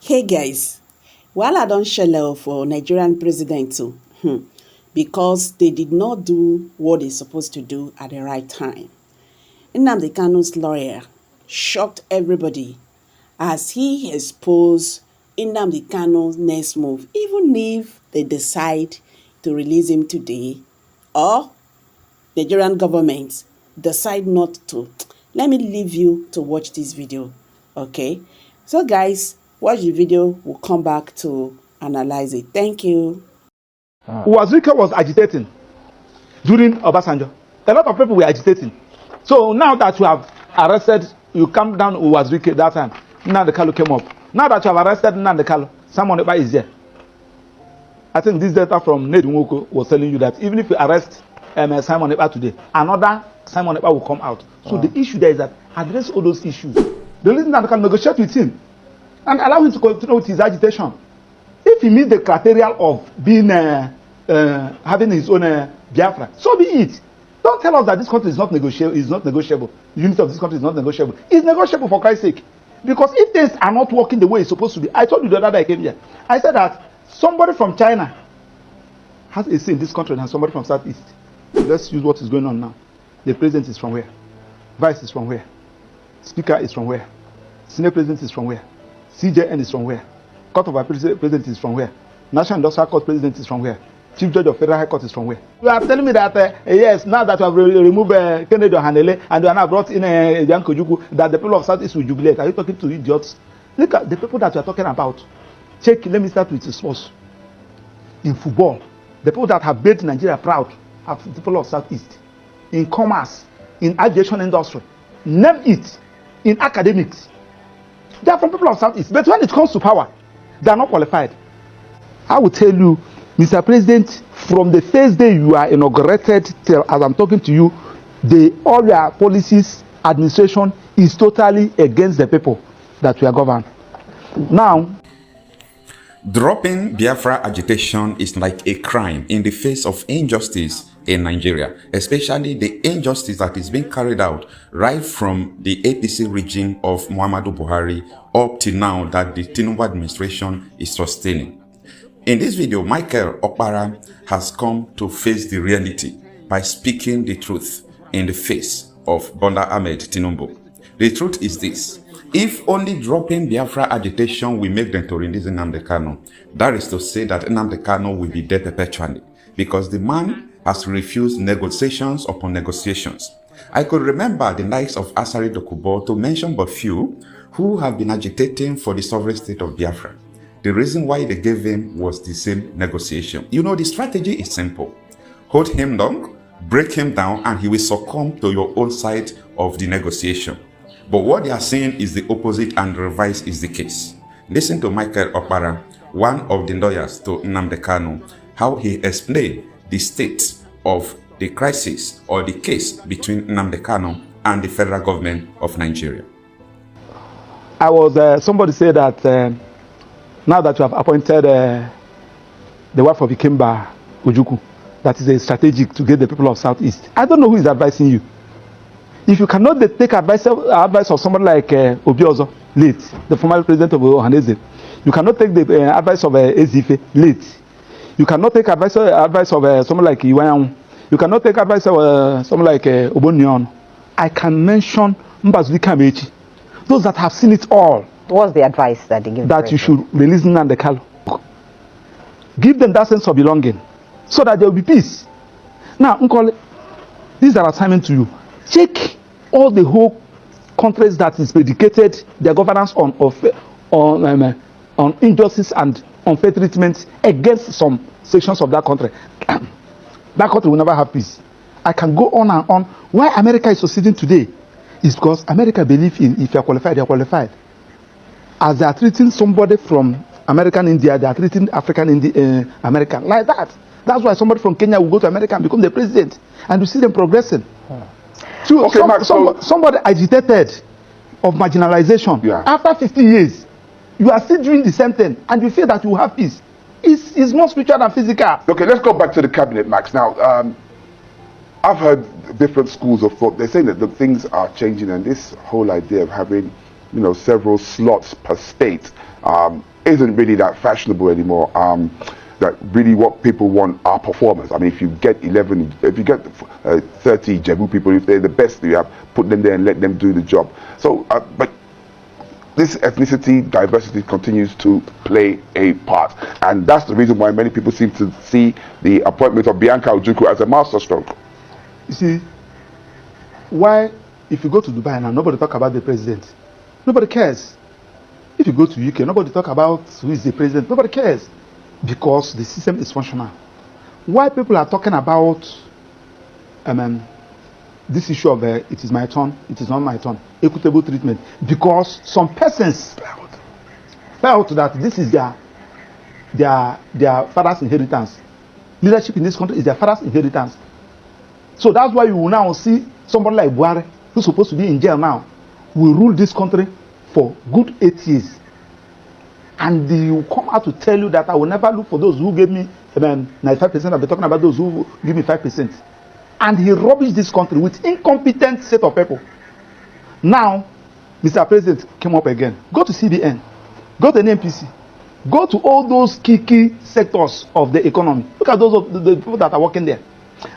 Hey guys, while I don't shell for Nigerian president too, because they did not do what they're supposed to do at the right time. Nnamdi Kanu's lawyer shocked everybody as he exposed Nnamdi Kanu's next move, even if they decide to release him today or Nigerian government decide not to. Let me leave you to watch this video, okay? So guys, watch the video, we'll come back to analyze it. Thank you. Wazirike was agitating during Obasanjo. A lot of people were agitating. So now that you have arrested, you come down Wazirike that time. Nnamdi Kanu came up. Now that you have arrested Nnamdi Kanu, Simon Ekpa is there. I think this data from Ned Nwoko was telling you that even if you arrest Simon Ekpa today, another Simon Ekpa will come out. So the issue there is that address all those issues. The reason that can negotiate with him and allow him to continue with his agitation. If he meets the criteria of being having his own Biafra, so be it. Don't tell us that this country is not negotiable. Is not negotiable. The unity of this country is not negotiable. It's negotiable for Christ's sake. Because if things are not working the way it's supposed to be, I told you the other day I came here. I said that somebody from China has a say in this country and somebody from Southeast. Let's use what is going on now. The president is from where? Vice is from where? Speaker is from where? Senate president is from where? CJN is from where? Court of Appeal president is from where? National Industrial Court president is from where? Chief Judge of Federal High Court is from where? You are telling me that yes, now that you have removed Kennedy Ohanele and you are now brought in Jan Kojuku, that the people of Southeast will jubilate. Are you talking to idiots? Look at the people that you are talking about. Check. Let me start with the source. In football, the people that have made Nigeria proud are the people of Southeast. In commerce, in aviation industry, name it. In academics, they are from people of Southeast. But when it comes to power, they are not qualified. I will tell you, Mr. President, from the first day you are inaugurated till as I'm talking to you, all your policies, administration is totally against the people that we are governed. Now, dropping Biafra agitation is like a crime in the face of injustice in Nigeria, especially the injustice that is being carried out right from the APC regime of Muhammadu Buhari up to now that the Tinubu administration is sustaining. In this video, Opara has come to face the reality by speaking the truth in the face of Bola Ahmed Tinubu. The truth is this: if only dropping Biafra agitation will make them to release Nnamdi Kanu, that is to say that Nnamdi Kanu will be dead perpetually, because the man has refused negotiations upon negotiations. I could remember the likes of Asari Dokubo, to mention but few, who have been agitating for the sovereign state of Biafra. The reason why they gave him was the same negotiation. You know, the strategy is simple. Hold him long, break him down, and he will succumb to your own side of the negotiation. But what they are saying is the opposite, and the reverse is the case. Listen to Opara, one of the lawyers to Nnamdi Kanu, how he explained the state of the crisis or the case between Nnamdi Kanu and the federal government of Nigeria. I was somebody said that now that you have appointed the wife of Ikemba Ojukwu, that is a strategic to get the people of Southeast. I don't know who is advising you. If you cannot take advice of somebody like Obiozo, late, the former president of Ohaneze, you cannot take the advice of Ezife, late. You cannot take advice of someone like Iwayang. You cannot take advice of someone like Obonyon. I can mention Mbazulika Mechi. Those that have seen it all. What's the advice that they give? That you should release Nnamdi Kanu. Give them that sense of belonging, so that there will be peace. Now, Nkole, these are assignment to you. Check all the whole countries that is predicated their governance on injustice and unfair treatment against some sections of that country. That country will never have peace. I can go on and on. Why America is succeeding today is because America believes in if you are qualified, you are qualified. As they are treating somebody from American India, they are treating African American like that. That's why somebody from Kenya will go to America and become the president, and you see them progressing. So okay, somebody agitated of marginalization. Yeah. After 50 years, you are still doing the same thing, and you feel that you will have peace. It's more spiritual than physical. Okay, let's go back to the cabinet, Max. Now, I've heard different schools of thought. They're saying that the things are changing, and this whole idea of having several slots per state isn't really that fashionable anymore. That really what people want are performers. I mean, if you get 30 Jebu people, if they're the best you have, put them there and let them do the job. So, but this ethnicity diversity continues to play a part, and that's the reason why many people seem to see the appointment of Bianca Ojukwu as a masterstroke. You see, why if you go to Dubai now, nobody talk about the president. Nobody cares. If you go to UK, nobody talk about who is the president. Nobody cares, because the system is functional. Why people are talking about this issue of it is my turn, it is not my turn, equitable treatment, because some persons felt that this is their father's inheritance. Leadership in this country is their father's inheritance. So that's why you will now see somebody like Buhari, who's supposed to be in jail now, will rule this country for good 8 years. And they will come out to tell you that I will never look for those who gave me 95%. I'll be talking about those who give me 5%. And he rubbished this country with incompetent set of people. Now, Mr. President came up again. Go to CBN, go to NNPC, go to all those key sectors of the economy. Look at those the people that are working there.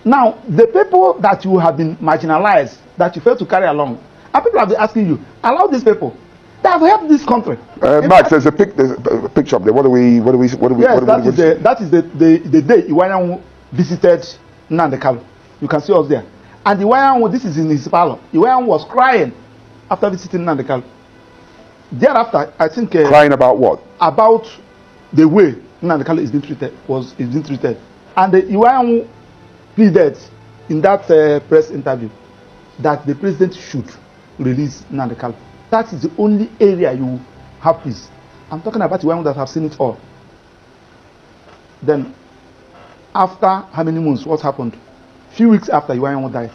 Now, the people that you have been marginalized, that you fail to carry along, and people have been asking you, allow these people. They have helped this country. Max, there's a picture up there. That is the day Iwayan visited Nnamdi Kanu. You can see us there. And Iwayan, this is in his parlor. Iwayan was crying after visiting Nnamdi Kanu. Thereafter, I think crying about what? About the way Nnamdi Kanu is being treated. And Iwayan pleaded in that press interview that the president should release Nnamdi Kanu. That is the only area you have peace. I'm talking about the one that have seen it all. Then, after how many months, what happened? Few weeks after Iwayan died,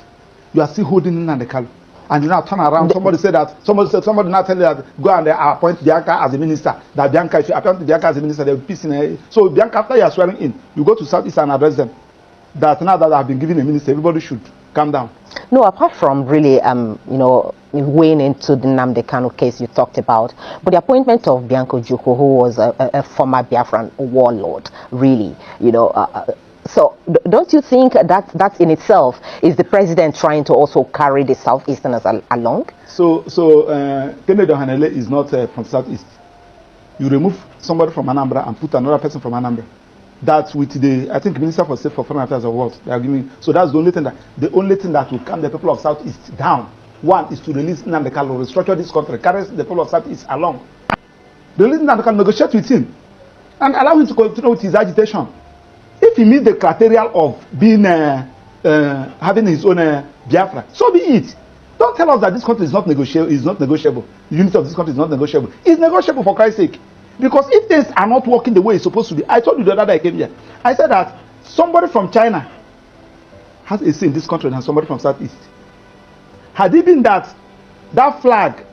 you are still holding Nnamdi Kanu. And you now turn around, somebody now tell you that go and appoint Bianca as a minister. That Bianca, if you appoint Bianca as a minister, there will be peace in her. So Bianca, after you are swearing in, you go to Southeast and address them. That now that I have been given a minister, everybody should calm down. No, apart from really, weighing into the Nnamdi Kanu case you talked about, but the appointment of Bianca Ojukwu, who was a former Biafran warlord, really, so don't you think that in itself is the president trying to also carry the Southeasterners along? So Kennedy Ohanele is not from Southeast. You remove somebody from Anambra and put another person from Anambra. That with the, I think, Minister for State for Foreign Affairs or what they are giving. So that's the only thing that will calm the people of Southeast down. One is to release Nnamdi Kanu, restructure this country, carry the people of Southeast along. Release Nnamdi Kanu, negotiate with him, and allow him to continue with his agitation. If he meets the criteria of being having his own Biafra, so be it. Don't tell us that this country is not negotiable. Is not negotiable. The unity of this country is not negotiable. It's negotiable, for Christ's sake. Because if things are not working the way it's supposed to be, I told you the other day I came here. I said that somebody from China has a say in this country than somebody from Southeast. Had it been that flag,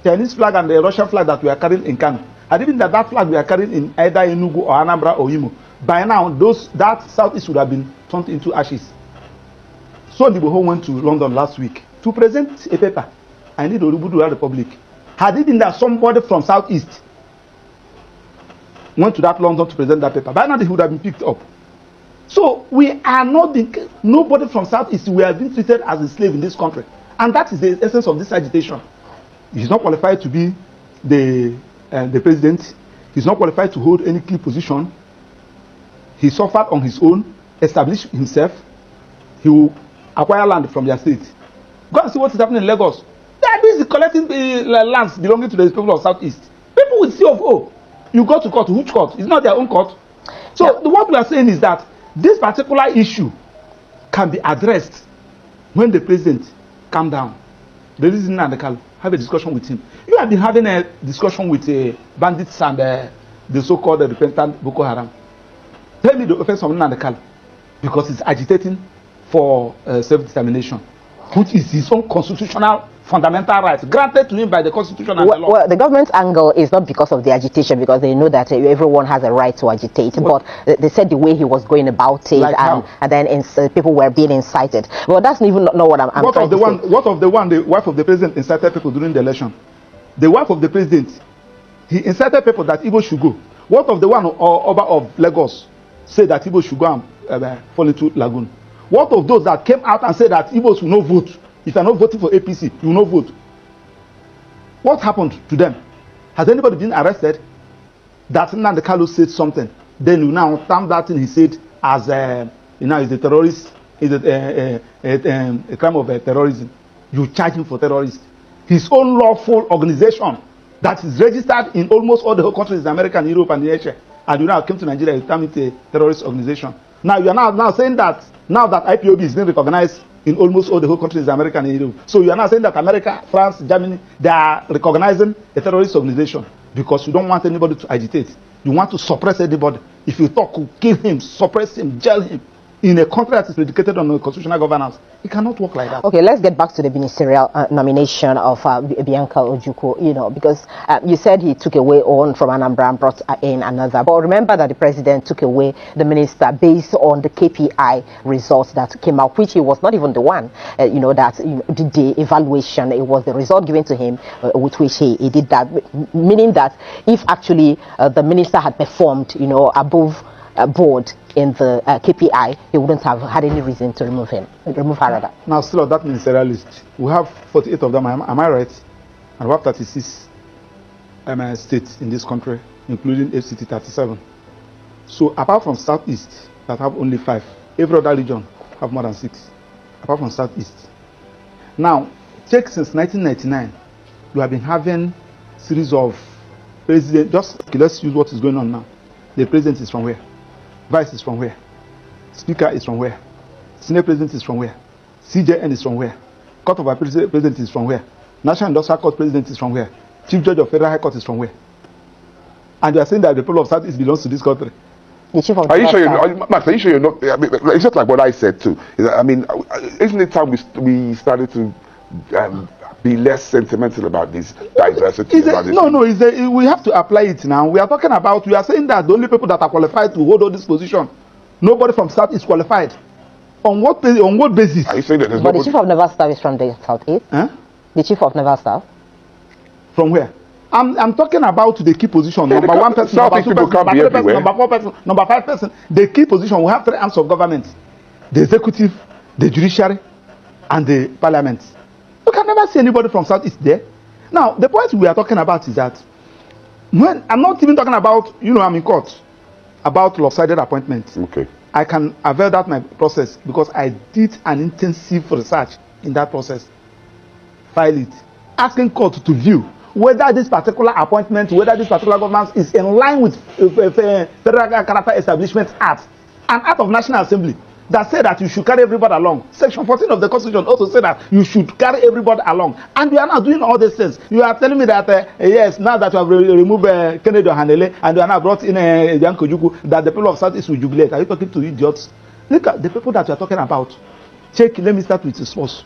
Chinese flag and the Russian flag that we are carrying in Kanu, had it been that flag we are carrying in either Enugu or Anambra or Imo, by now that Southeast would have been turned into ashes. So Ndiboho went to London last week to present a paper. I need Orubudu Republic. Had it been that somebody from Southeast went to that London to present that paper, by now they would have been picked up. So we are not nobody from Southeast, we are being treated as a slave in this country. And that is the essence of this agitation. He's not qualified to be the president. He's not qualified to hold any key position. He suffered on his own, established himself. He will acquire land from their state. Go and see what is happening in Lagos. They are busy collecting lands belonging to the people of Southeast. People with CFO. You go to court, which court? It's not their own court. So what we are saying is that this particular issue can be addressed when the president calm down. The reason Nnamdi Kanu, have a discussion with him. You have been having a discussion with bandits and the so-called repentant Boko Haram. Tell me the offense of Nnamdi Kanu, because he's agitating for self-determination, which is his own constitutional fundamental right granted to him by the Constitution and the law. Well, the government's angle is not because of the agitation, because they know that everyone has a right to agitate. But they said the way he was going about it, like and then people were being incited. Well, that's even not what I'm what trying of the to one? say. What of the one? The wife of the president incited people during the election. the wife of the president, he incited people that Igbo should go. What of the one Oba of Lagos said that Igbo should go and fall into lagoon? What of those that came out and said that Igbos will not vote? If you are not voting for APC, you will not vote. What happened to them? Has anybody been arrested? That Nnamdi Kanu said something. Then you now term that thing he said as is a terrorist, is a crime of terrorism. You charge him for terrorism. His own lawful organization that is registered in almost all the whole countries in America and Europe and Asia, and you now came to Nigeria, you term it a terrorist organization. Now you are now saying that now that IPOB is being recognized in almost all the whole countries in America and Europe. So you are now saying that America, France, Germany, they are recognizing a terrorist organization because you don't want anybody to agitate. You want to suppress anybody. If you talk, kill him, suppress him, jail him. In a country that is predicated on constitutional governance, it cannot work like that. Okay, let's get back to the ministerial nomination of Bianca Ojukwu, because you said he took away one from Anambra and brought in another. But remember that the president took away the minister based on the KPI results that came out, which he was not even the one, that did the evaluation. It was the result given to him with which he did that, meaning that if actually the minister had performed, above board in the KPI, he wouldn't have had any reason to remove her rather. Now, still on that ministerial list, we have 48 of them, am I right? And we have 36 states in this country, including FCT 37. So, apart from Southeast, that have only 5, every other region have more than 6, apart from Southeast. Now, check since 1999, we have been having series of presidents. Just let's use what is going on now. The president is from where? Vice is from where? Speaker is from where? Senate President is from where? CJN is from where? Court of Appeal President is from where? National Industrial Court President is from where? Chief Judge of Federal High Court is from where? And you are saying that the people of Southeast belongs to this country. The chief of are you sure Max, are you sure you're not? I mean, it's just like what I said too. I mean, isn't it time we started to be less sentimental about this diversity? We have to apply it now. We are saying that the only people that are qualified to hold all this position, nobody from South is qualified. On what basis? Are you saying that there's the chief of naval staff is from the Southeast? Huh? The chief of naval staff? From where? I'm talking about the key position. Number 1 person, number 2 person, number 3 person, number 4 person, number 5 person. The key position, we have 3 arms of government: the executive, the judiciary, and the parliament. You can never see anybody from Southeast there. Now, the point we are talking about is that when I'm not even talking about, I'm in court about lopsided appointments. Okay. I can avail that my process because I did an intensive research in that process. File it, asking court to view whether this particular appointment, whether this particular government is in line with Federal Character Establishment Act, an act of National Assembly that said that you should carry everybody along. Section 14 of the Constitution also said that you should carry everybody along. And we are now doing all these things. You are telling me that, yes, now that you have removed Kennedy Ohanele and you are now brought in Bianca Ojukwu, that the people of Southeast will jubilate. Are you talking to idiots? Look at the people that you are talking about. Check, let me start with the sports.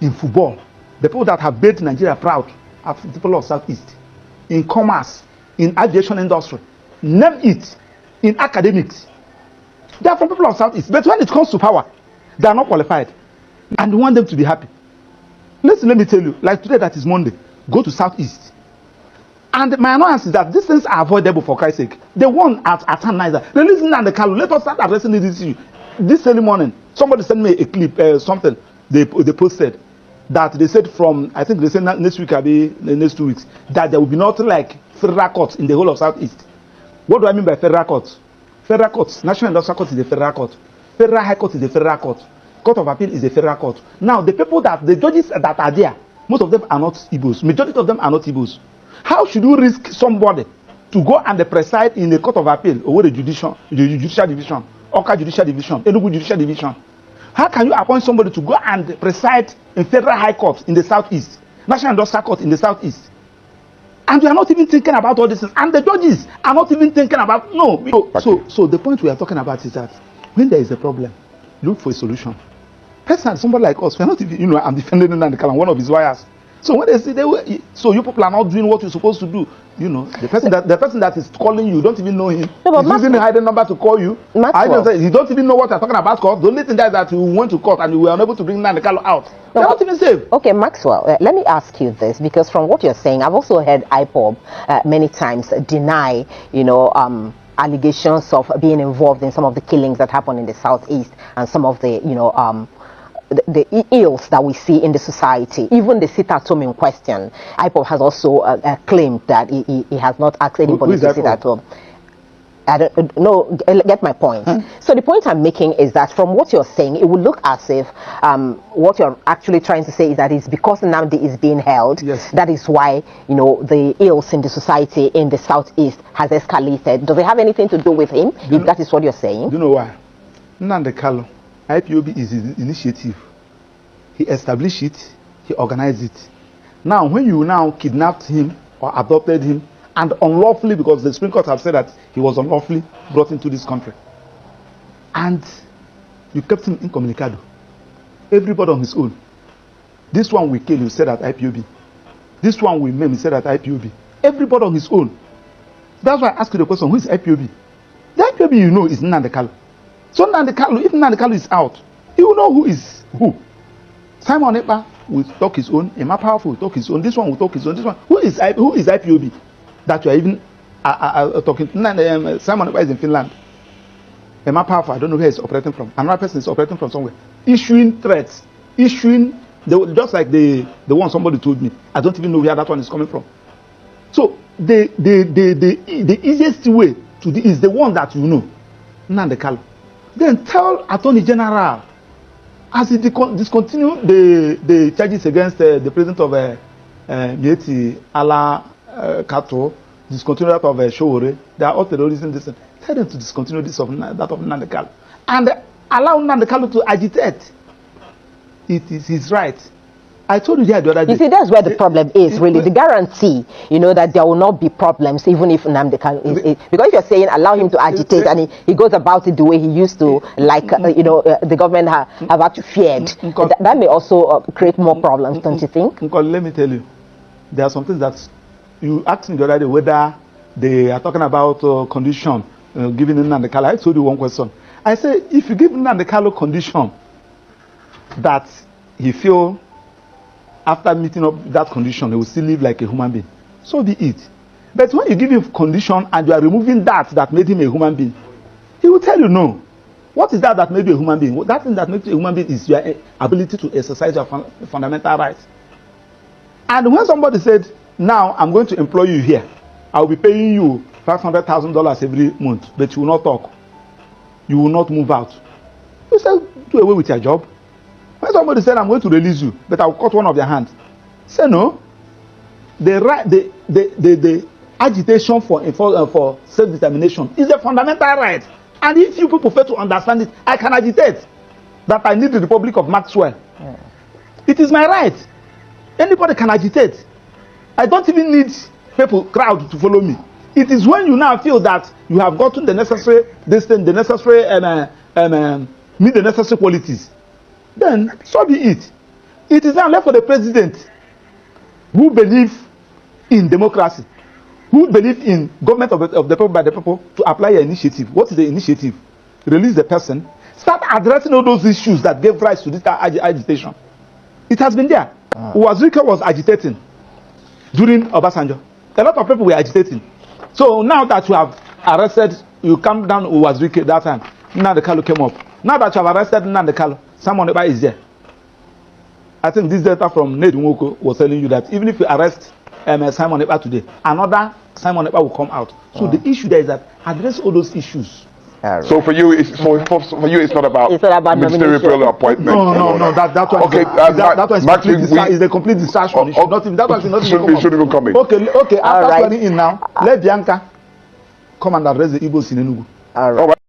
In football, the people that have made Nigeria proud are the people of Southeast. In commerce, in aviation industry, name it, in academics. They are from people of Southeast. But when it comes to power, they are not qualified. And we want them to be happy. Let me tell you, like today that is Monday, go to Southeast. And my annoyance is that these things are avoidable for Christ's sake. The one at Niger, releasing and the Kanu, let us start addressing this issue. This early morning, somebody sent me a clip, something they posted, that they said from, I think they said next week, the next 2 weeks, that there will be nothing like federal courts in the whole of Southeast. What do I mean by federal courts? Federal courts, National Industrial Court is a federal court. Federal High Court is a federal court. Court of Appeal is a federal court. Now, the judges that are there, most of them are not Igbos. Majority of them are not Igbos. How should you risk somebody to go and preside in the Court of Appeal or the judicial division, Oka Judicial Division, Enugu Judicial Division? How can you appoint somebody to go and preside in Federal High Court in the Southeast, National Industrial Court in the Southeast? And we are not even thinking about all this. And the judges are not even thinking about, So the point we are talking about is that when there is a problem, look for a solution. Personally, somebody like us, we are not even, I'm defending Nnamdi Kanu, one of his lawyers. So when they say so you people are not doing what you're supposed to do, you know, the person that is calling you don't even know him. No, he's using a hidden number to call you. You don't even know what you're talking about. Court. The only thing that you went to court and you were unable to bring Nnamdi Kanu out. They're not even safe. Okay, Maxwell, let me ask you this, because from what you're saying, I've also heard IPOB many times deny, you know, allegations of being involved in some of the killings that happen in the southeast and some of the, you know, the ills that we see in the society. Even the sit-at-home in question, IPOB has also claimed that he has not asked anybody to sit at home. I don't know, get my point. So the point I'm making is that from what you're saying, it would look as if what you're actually trying to say is that it's because Nnamdi is being held, yes, that is why, you know, the ills in the society in the southeast has escalated. Does it have anything to do with him, if that is what you're saying? Do you know why? Nnamdi Kanu, IPOB is his initiative. He established it, he organized it. Now, when you now kidnapped him or adopted him, and unlawfully, because the Supreme Court have said that he was unlawfully brought into this country, and you kept him incommunicado, everybody on his own. This one we kill, you said at IPOB. This one we maim, you said at IPOB. Everybody on his own. That's why I ask you the question, who is IPOB? The IPOB you know is Nnamdi Kanu. So Nnamdi Kanu, if Nnamdi Kanu is out, you will know who is who. Simon Ekpa will talk his own, Emma Powerful will talk his own, this one will talk his own, this one. Who is IPOB? That you are even talking. Simon Ekpa is in Finland. Emma Powerful, I don't know where he's operating from. Another person is operating from somewhere. Issuing threats. Issuing, just like the one somebody told me. I don't even know where that one is coming from. So the easiest way to do is the one that you know. Nnamdi Kanu. Then tell Attorney General, as he discontinue the charges against the president of Mieti Ala Kato, discontinue that of Showore, they are all terrorism. Tell them to discontinue that of Nnamdi Kanu and allow Nnamdi Kanu to agitate. It is his right. I told you the other day. You see, that's where the problem is, really. The guarantee, you know, that there will not be problems, even if Nnamdi Kanu is. Because if you're saying allow him to agitate and he goes about it the way he used to, like, you know, the government have actually feared, that may also create more problems, don't you think? Let me tell you, there are some things that you asked me the other day whether they are talking about condition giving Nnamdi Kanu. I told you one question. I said, if you give Nnamdi Kanu condition that he feel after meeting up that condition, he will still live like a human being, so be it. But when you give him condition and you are removing that made him a human being, he will tell you no. What is that made you a human being? That thing that makes you a human being is your ability to exercise your fundamental rights. And when somebody said, now I'm going to employ you here, I will be paying you $500,000 every month, but you will not talk. You will not move out. You say, do away with your job. When somebody said, I'm going to release you, but I will cut one of your hands. Say no. The agitation for self-determination is a fundamental right. And if you people fail to understand it, I can agitate that I need the Republic of Maxwell. Yeah. It is my right. Anybody can agitate. I don't even need crowd to follow me. It is when you now feel that you have gotten the necessary distance, the necessary meet the necessary qualities, then so be it. It is now left for the president who believes in democracy, who believes in government of the people by the people, to apply an initiative. What is the initiative? Release the person. Start addressing all those issues that gave rise to this agitation. It has been there. Uwazirike was agitating during Obasanjo. A lot of people were agitating. So now that you have arrested, you come down Uwazirike that time. Nnamdi Kanu came up. Now that you have arrested Nnamdi Kanu, Simon Ekpa is there. I think this data from Ned Nwoko was telling you that even if you arrest Simon Ekpa today, another Simon Ekpa will come out. So the issue there is that address all those issues. So for you, it's not about ministerial appointment. No. That one. Okay, that one is the complete distraction. That one shouldn't even come in. Okay. After planning in now, let Bianca come and address the Igbos in Enugu. All right.